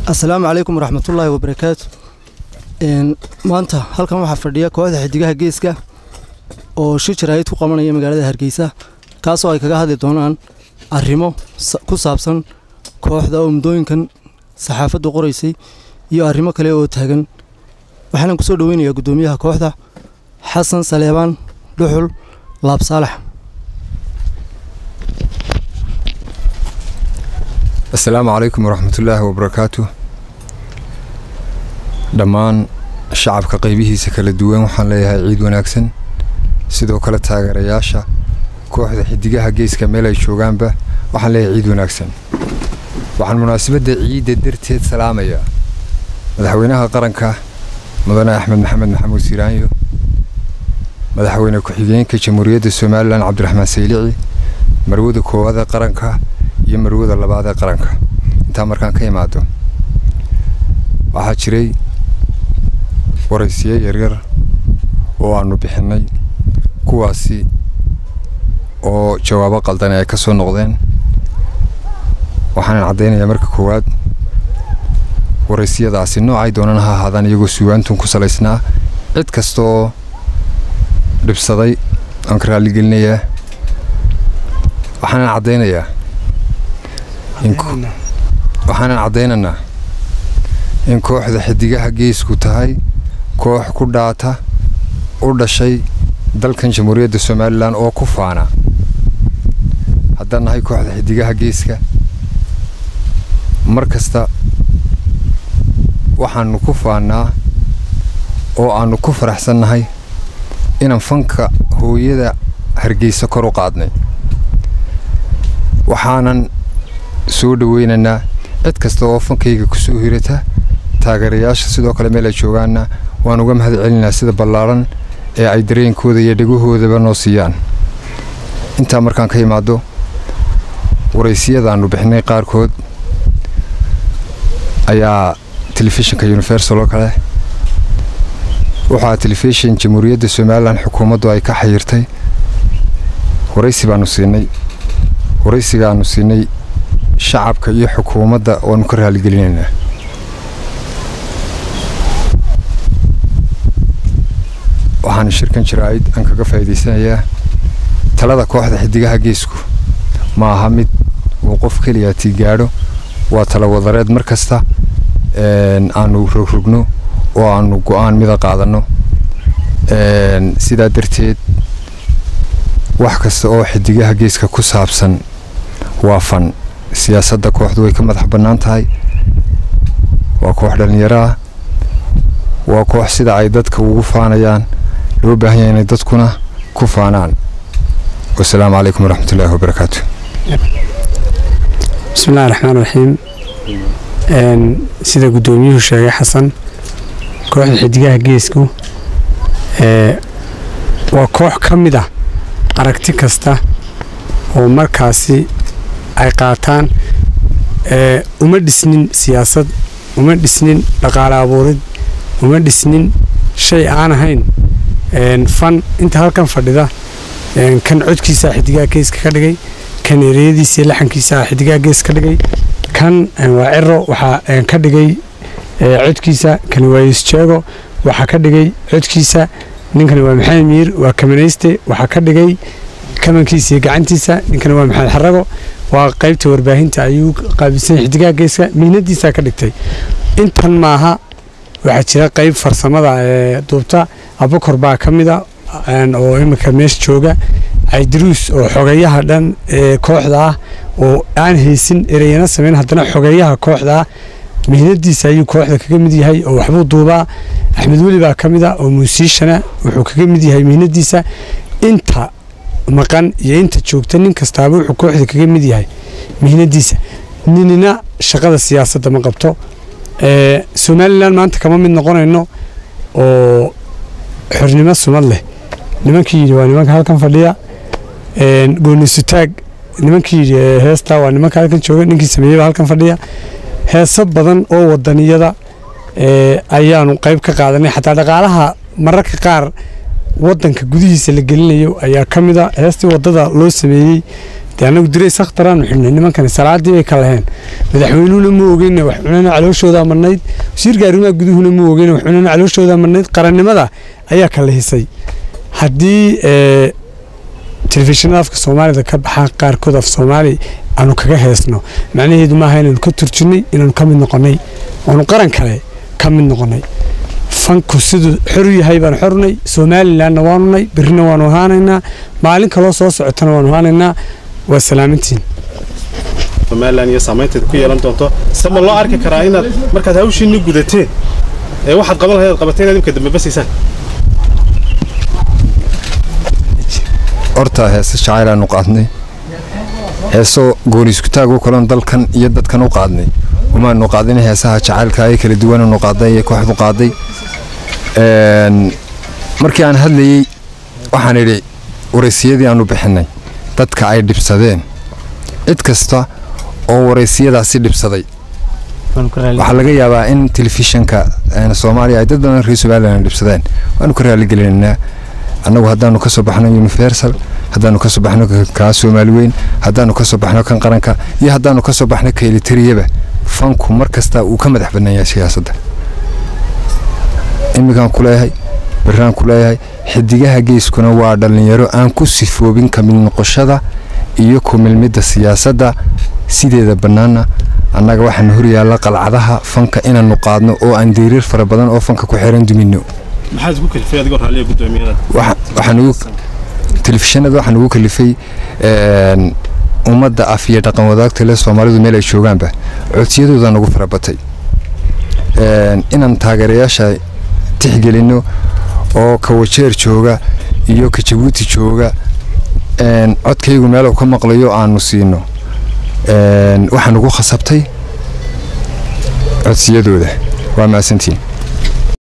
السلام عليكم ورحمة الله وبركاته. maanta halkan waxaa fadhiya kooxda xidigaha geeska oo shiraaid ku qabanaya magaalada Hargeysa kaasoo ay kaga hadli doonaan arrimo ku saabsan kooxda oo mudooyinkan saxaafaddu qoraysay iyo arrimo kale oo taagan. waxaan ku soo dhaweynayaa gudoomiyaha kooxda Xasan Saleebaan Dhuxul Laab Saalax. السلام عليكم ورحمة الله وبركاته. دمان شعب كقيبه سكال الدوام وحنا عيد وناكسن sidoo kale taageerayaasha kooxda xidigaha geeska meel ay joogaan ba waxaan leeyahay ciid wanaagsan. waxaan munaasabada ciida darteed salaamaya madaxweynaha qaranka mudane Axmed Maxamed Maxamuud Siiraanyo, madaxweyne ku-xigeenka Jamhuuriyadda Soomaaliland Cabdiraxmaan Saylici, marwada koowaad ee qaranka iyo marwada labaad ee qaranka. inta markaan ka imaado waxaa jiray waraysiyo yaryar oo aanu bixinay kuwaasi oo jawaabo qaldan ay ka soo noqdeen. waxaan cadeynayaa marka koowaad waraysiyadaasi noocay doonaan ha ahaadaan iyagoo suugaantun ku salaysnaa cid kastoo dhibsaday aan ka raali gelinayaa. waxaan cadeynaynaa in kooxda xidigaha geesku tahay koox ku dhaata u dhashay dalkan Jamhuuriyadda Soomaaliland oo ku faana. haddana hay kooxda xidigaha geeska markasta waxaanu ku faanaa oo aanu ku faraxsanahay inaan fanka hooyada Hargeysa kor u qaadnay. waxaanan soo dhaweynaynaa cid kasta oo fankayga ku soo hirata taageerayaasha sidoo kale meel ay joogaana waan uga mahadcelinayaa sida ballaaran ee ay dareenkooda iyo dhagohoodaba noo siiyaan. inta markaan ka imaado waraysiyadaanu bixinay qaarkood ayaa telefishinka Universal oo kale waxaa telefishin Jamhuuriyadda Soomaaliland xukuumaddu ay ka xayirtay waraysigaanu siinay shacabka iyo xukuumadda oo ka raali gelinaynaa. waxaan shirkan jiraayid aan kaga faa'iideysanayaa talada kooxda xidigaha geesku ma aha mid uu qof kaliya gaadho, waa talo wadareed markasta aanu rogrogno oo aanu go'aan mid qaadano. sidaa darteed wax kasta oo xidigaha geeska ku saabsan waa fan. siyaasadda kooxdu way ka madax bannaan tahay. waa koox dhalinyaro ah, waa koox sida ay dadka ugu faanayaan loo baahan yahay inay dadkuna ku faanaan. والسلام عليكم ورحمة الله وبركاته. بسم الله الرحمن الرحيم. سيدا قدوميه الشيخ حسن كوح الحديقة جيسكو وكوح كمدة أركتي كستا ومركاسي أي قاتان ومد سنين سياسة ومد سنين لقالة بورد ومد سنين شيء أنا هين فن انت هالكم فرددا كان عدكيسا xidigaha geeska ka dhigay kan ereediisa laxankiisa xidigaha geeska ka dhigay kan waa ciro waxa ka dhigay codkiisa kan waa isjeego waxa ka dhigay codkiisa ninkan waa Maxamed Miir waa kamanayste waxa ka dhigay kamankiisa gacantiisa ninkan waa Maxamed Xarago waa qaybta warbaahinta ayuu qaabilsan xidigaha geeska mihnadiisa ka dhigtay. intan maaha waxa jira qayb farsamada duubta Abukar baa kamida oo imika meesh jooga ay duruus oo xogayaha dhan kooxda oo aan haysin ereyana sameyn haddana xogayaha kooxda mihnadiisa ayuu kooxda kaga mid yahay oo waxbuu duubaa. Axmed Weli baa kamida oo muusiishana wuxuu kaga mid yahay mihnadiisa. inta maqan iyo inta joogta nin kastaaba wuxuu kooxda kaga mid yahay mihnadiisa. ninina shaqada siyaasadda ma qabto. Soomaaliland maanta kama mid noqonayno oo xornimo sumad leh. nimankii waa nimanka halkan fadhiya go'aansitaag nimankii heesta waa nimanka halkan jooga ninkii sameeyay halkan fadhiya heeso badan oo wadaniyada ayaanu qayb ka qaadanay xataa dhaqaalaha mararka qaar waddanka gudihiisa la gelinayo ayaa ka mid ah heestii waddada loo sameeyey dee annagu diray sakhtaraanu xidhnay nimankani salaadii bay ka laheen madaxweynuhuna ma ogeyna wax cunana calooshoodaa marnayd wasiirka arrimaha guduhuna ma ogeyna wax cunana calooshoodaa marnayd qarannimada ayaa ka lahisay haddii telefishinada afka soomaalida ka baxaa qaarkood af soomaali aanu kaga heesno macnaheedu maaha inaanu ka turjinnay inaanu ka mid noqonnay waanu qaran kale ka mid noqonnay fanku siduu xor yahay baan xornay somalilandna waanu nay birina waanu ahaanaynaa maalin kaloo soo socotana waanu ahaanaynaa waa salaamintiin somaliland iyo saamaynteed ku yeelan doonto sama loo arki karaa inaad markaad hawshiinni gudateen ee waxaad qaban lahayd qabateen inaad imka dambe basiisaan horta heese jacaylaanu qaadnay heesoo gooni isku taagoo kaloon dalkan iyo dadkan u qaadnay umaanu qaadin heesaha jacaylka ee kala duwananu qaaday ee kooxdu qaaday markii aan hadlayey waxaan idhi waraysiyadii aanu bixinay dadka ay dhibsadeen cid kasta oo waraysiyadaasi dhibsaday waxaa laga yaabaa in telefishinka soomaaliya ay dad badan reer somaliland dhibsadeen waanu ka raaligelinaynaa annagu haddaanu ka soo baxno universal haddaanu ka soo baxno kaa soomaali weyn haddaanu ka soo baxno kan qaranka iyo haddaanu ka soo baxno ka elitariyaba fanku mar kasta uu ka madax bannaan yahay siyaasadda imigaan ku leeyahay birraan ku leeyahay xidigaha geeskuna waa dhallinyaro aan ku sifoobin ka mid noqoshada iyo ku milmidda siyaasadda sideeda bannaana annaga waxaanu hor yaalla qalcadaha fanka inaanu qaadno oo aan diiriir fara badan oo fanka ku xiran duminno maxaad ku kalifay adigoo raaliya gudoomiyada telefishinada waxaan ugu kalifay ummadda af iyo dhaqan wadaagta leh soomaalidu meel ay joogaanba codsiyadooda nagu farabatay inaan taageerayaasha tixgelinno oo ka wajeer jooga iyo ka jabuuti jooga codkaygu meel uu ka maqlayo aanu siino waxaan ugu khasabtay codsiyadooda waa mahadsantiin